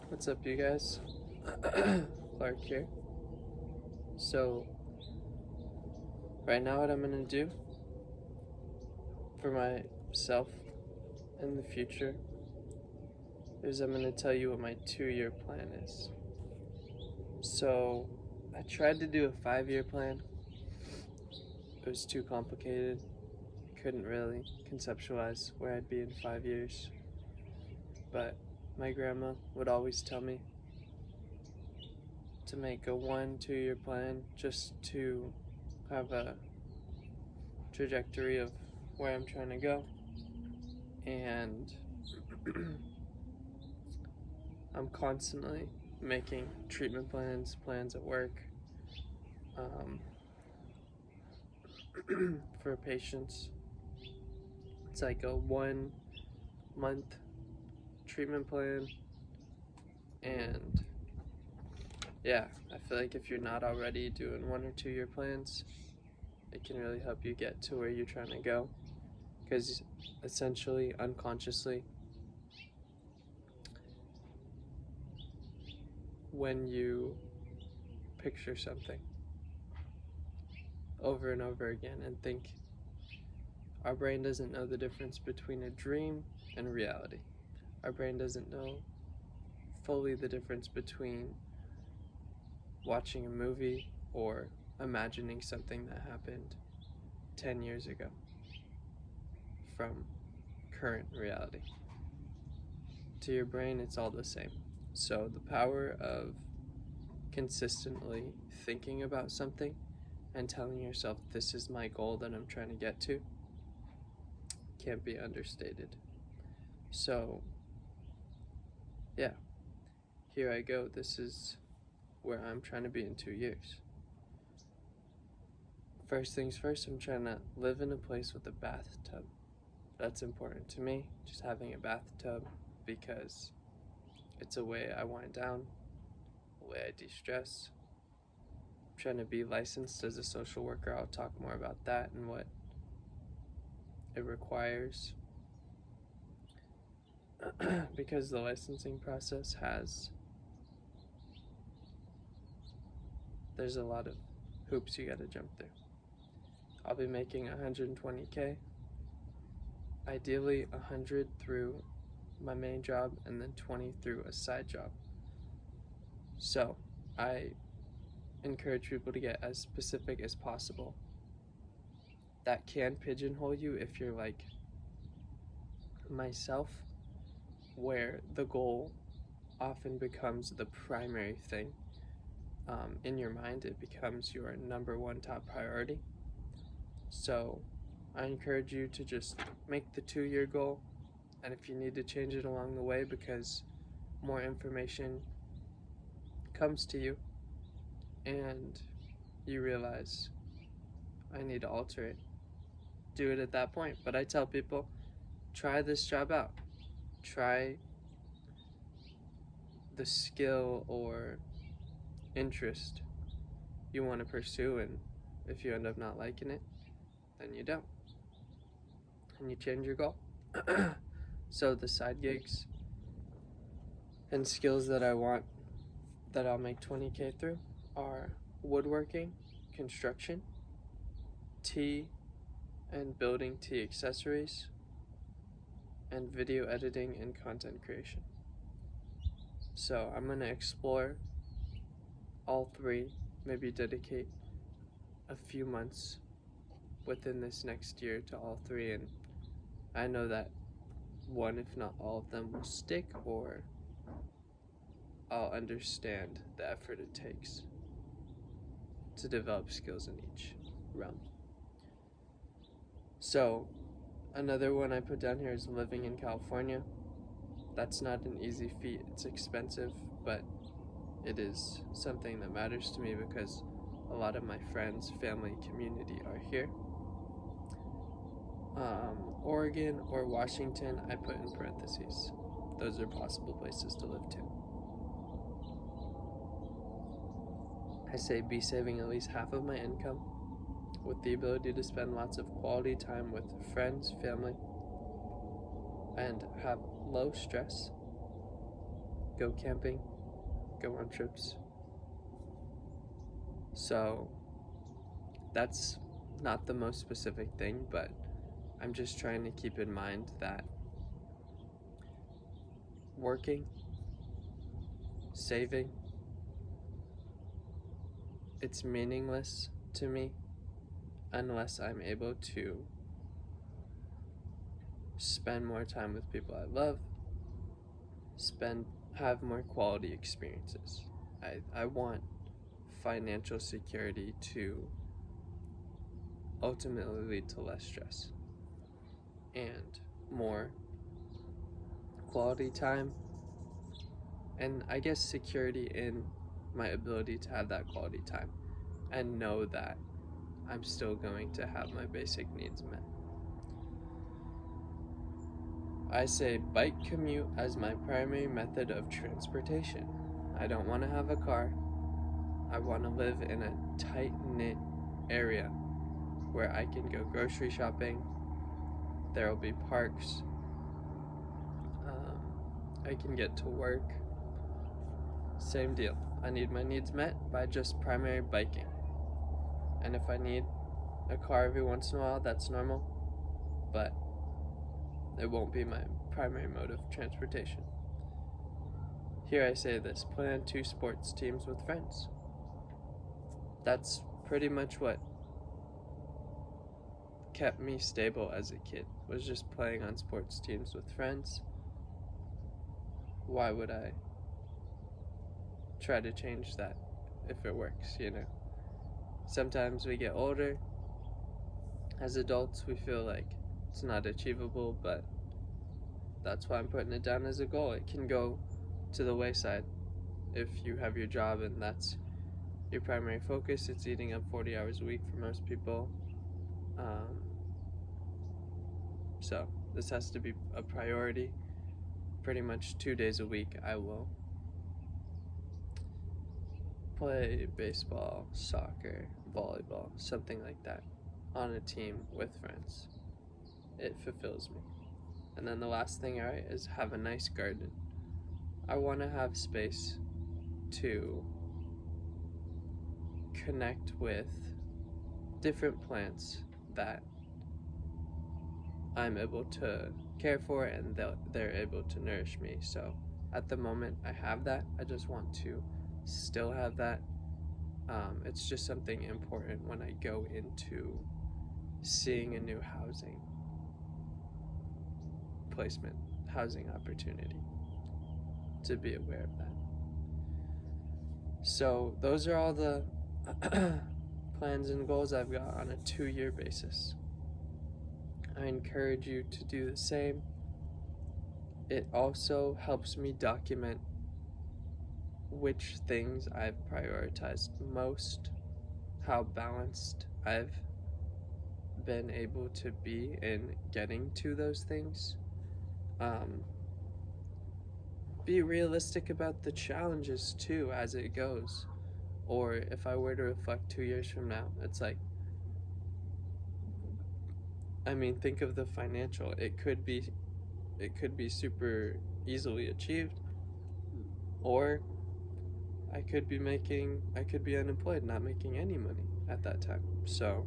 What's up, you guys? Clark here. So, right now, what I'm gonna do for myself in the future is I'm gonna tell you what my 2-year plan is. So, I tried to do a 5-year plan, it was too complicated. I couldn't really conceptualize where I'd be in 5 years, but my grandma would always tell me to make a 1-2 year plan just to have a trajectory of where I'm trying to go. And I'm constantly making treatment plans at work for patients. It's like a 1-month treatment plan, and yeah, I feel like if you're not already doing 1 or 2 year plans, it can really help you get to where you're trying to go, because essentially, unconsciously, when you picture something over and over again and think, our brain doesn't know the difference between a dream and reality. Our brain doesn't know fully the difference between watching a movie or imagining something that happened 10 years ago from current reality. To your brain, it's all the same. So the power of consistently thinking about something and telling yourself, this is my goal that I'm trying to get to, can't be understated. So yeah, here I go. This is where I'm trying to be in 2 years. First things first, I'm trying to live in a place with a bathtub. That's important to me, just having a bathtub, because it's a way I wind down, a way I de-stress. I'm trying to be licensed as a social worker. I'll talk more about that and what it requires, because the licensing process there's a lot of hoops you gotta jump through. I'll be making $120K, ideally 100 through my main job and then 20 through a side job. So I encourage people to get as specific as possible. That can pigeonhole you if you're like myself, where the goal often becomes the primary thing. In your mind, it becomes your number one top priority. So I encourage you to just make the 2-year goal, and if you need to change it along the way because more information comes to you and you realize I need to alter it, do it at that point. But I tell people, try this job out. Try the skill or interest you want to pursue, and if you end up not liking it, then you don't, and you change your goal. So the side gigs and skills that I want that I'll make 20K through are woodworking, construction, tea and building tea accessories, and video editing and content creation. So I'm going to explore all three, maybe dedicate a few months within this next year to all three, and I know that one, if not all of them, will stick, or I'll understand the effort it takes to develop skills in each realm. So another one I put down here is living in California. That's not an easy feat. It's expensive, but it is something that matters to me because a lot of my friends, family, community are here. Oregon or Washington, I put in parentheses. Those are possible places to live too. I say be saving at least half of my income, with the ability to spend lots of quality time with friends, family, and have low stress. go camping, go on trips. So that's not the most specific thing, but I'm just trying to keep in mind that working, saving, it's meaningless to me unless I'm able to spend more time with people I love, have more quality experiences. I want financial security to ultimately lead to less stress and more quality time, and I guess security in my ability to have that quality time and know that I'm still going to have my basic needs met. I say bike commute as my primary method of transportation. I don't want to have a car. I want to live in a tight-knit area where I can go grocery shopping. There will be parks. I can get to work. Same deal. I need my needs met by just primary biking. And if I need a car every once in a while, that's normal. But it won't be my primary mode of transportation. Here I say this: plan 2 sports teams with friends. That's pretty much what kept me stable as a kid, was just playing on sports teams with friends. Why would I try to change that if it works, you know? Sometimes we get older. As adults, we feel like it's not achievable, but that's why I'm putting it down as a goal. It can go to the wayside if you have your job and that's your primary focus. It's eating up 40 hours a week for most people. So this has to be a priority. Pretty much 2 days a week I will play baseball, soccer, volleyball, something like that, on a team with friends. It fulfills me. And then the last thing I write is have a nice garden. I want to have space to connect with different plants that I'm able to care for and they're able to nourish me. So at the moment I have that. I just want to still have that. It's just something important when I go into seeing a new housing placement, housing opportunity, to be aware of that. So those are all the plans and goals I've got on a 2-year basis. I encourage you to do the same. It also helps me document which things I've prioritized most, how balanced I've been able to be in getting to those things. Be realistic about the challenges too as it goes. Or if I were to reflect 2 years from now, it's like, I mean, think of the financial. It could be super easily achieved, or I could be unemployed, not making any money at that time. So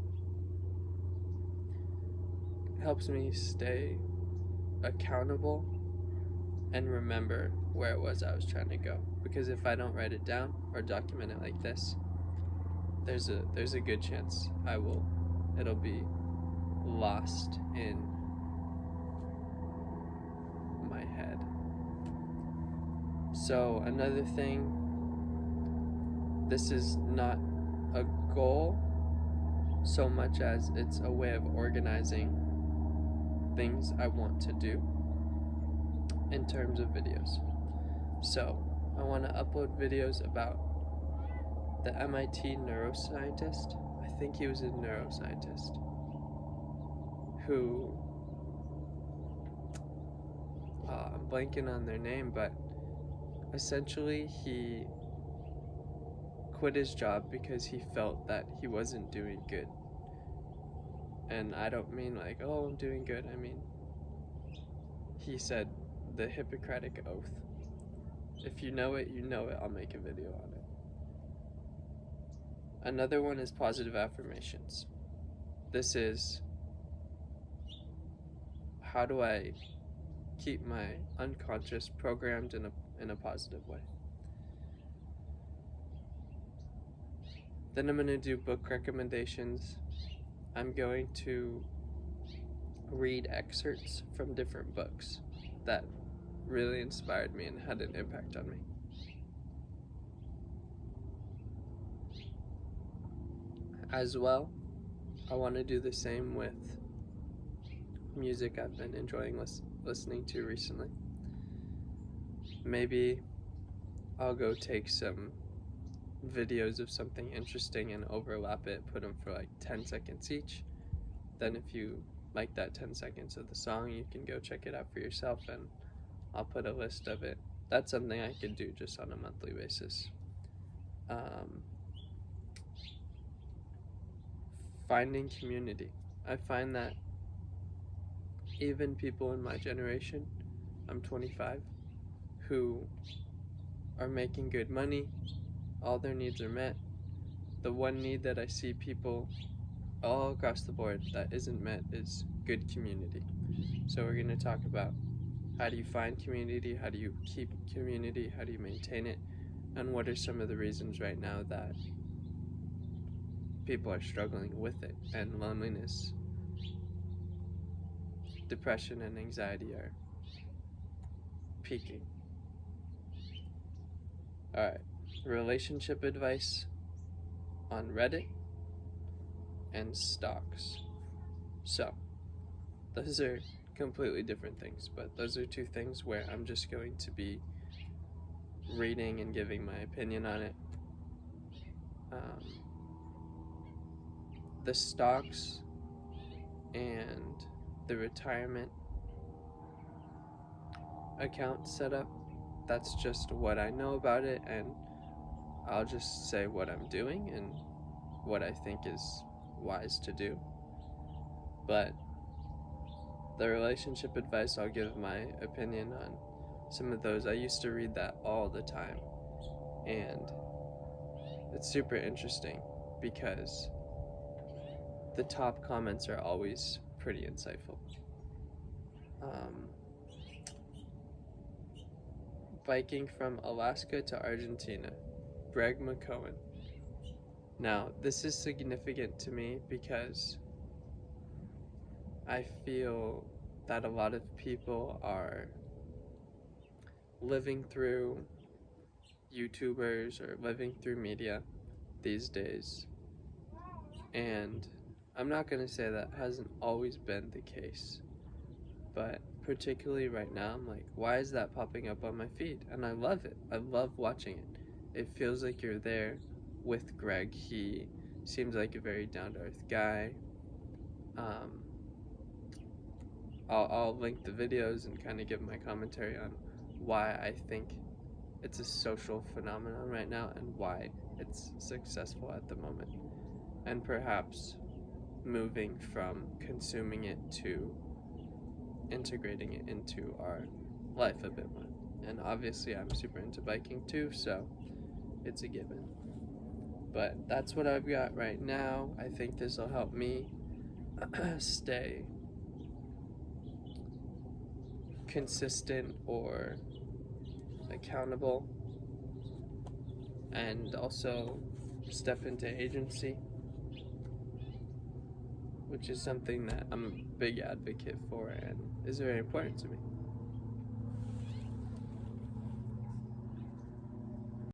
it helps me stay accountable and remember where it was I was trying to go. Because if I don't write it down or document it like this, there's a good chance it'll be lost in my head. So another thing, this is not a goal so much as it's a way of organizing things I want to do in terms of videos. So I want to upload videos about the MIT neuroscientist. I think he was a neuroscientist who I'm blanking on their name, but essentially he quit his job because he felt that he wasn't doing good. And I don't mean like, oh, I'm doing good. I mean, he said the Hippocratic Oath. If you know it, you know it. I'll make a video on it. Another one is positive affirmations. This is, how do I keep my unconscious programmed in a positive way? Then I'm going to do book recommendations. I'm going to read excerpts from different books that really inspired me and had an impact on me. As well, I want to do the same with music I've been enjoying listening to recently. Maybe I'll go take some videos of something interesting and overlap it, put them for like 10 seconds each. Then if you like that 10 seconds of the song, you can go check it out for yourself, and I'll put a list of it. That's something I could do just on a monthly basis. Finding community. I find that even people in my generation, I'm 25, who are making good money, all their needs are met. The one need that I see people all across the board that isn't met is good community. So we're going to talk about how do you find community, how do you keep community, how do you maintain it, and what are some of the reasons right now that people are struggling with it, and loneliness, depression, and anxiety are peaking. Alright, relationship advice on Reddit and stocks. So, those are completely different things, but those are two things where I'm just going to be reading and giving my opinion on it. The stocks and the retirement account setup, that's just what I know about it, and I'll just say what I'm doing and what I think is wise to do. But the relationship advice, I'll give my opinion on some of those. I used to read that all the time, and it's super interesting because the top comments are always pretty insightful. Biking from Alaska to Argentina, Greg McCohen. Now, this is significant to me because I feel that a lot of people are living through YouTubers or living through media these days, and I'm not going to say that hasn't always been the case, but particularly right now, I'm like, why is that popping up on my feed? And I love it. I love watching it. It feels like you're there with Greg. He seems like a very down-to-earth guy. I'll link the videos and kind of give my commentary on why I think it's a social phenomenon right now and why it's successful at the moment, and perhaps moving from consuming it to integrating it into our life a bit more. And obviously I'm super into biking too, so it's a given. But that's what I've got right now. I think this will help me stay consistent or accountable, and also step into agency, which is something that I'm a big advocate for and is very important to me.